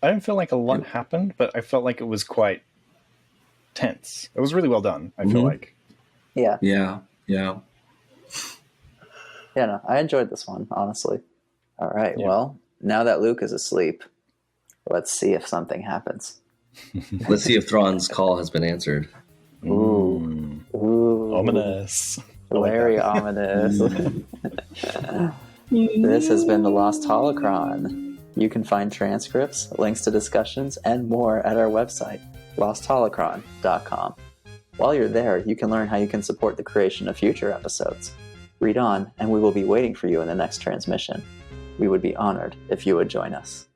I didn't feel like a lot happened, but I felt like it was quite tense. It was really well done. I feel like. Yeah. Yeah. Yeah, no, I enjoyed this one, honestly. All right, well, now that Luke is asleep, let's see if something happens. Let's see if Thrawn's call has been answered. Ooh. Ominous. Very ominous. This has been The Lost Holocron. You can find transcripts, links to discussions, and more at our website, lostholocron.com. While you're there, you can learn how you can support the creation of future episodes. Read on, and we will be waiting for you in the next transmission. We would be honored if you would join us.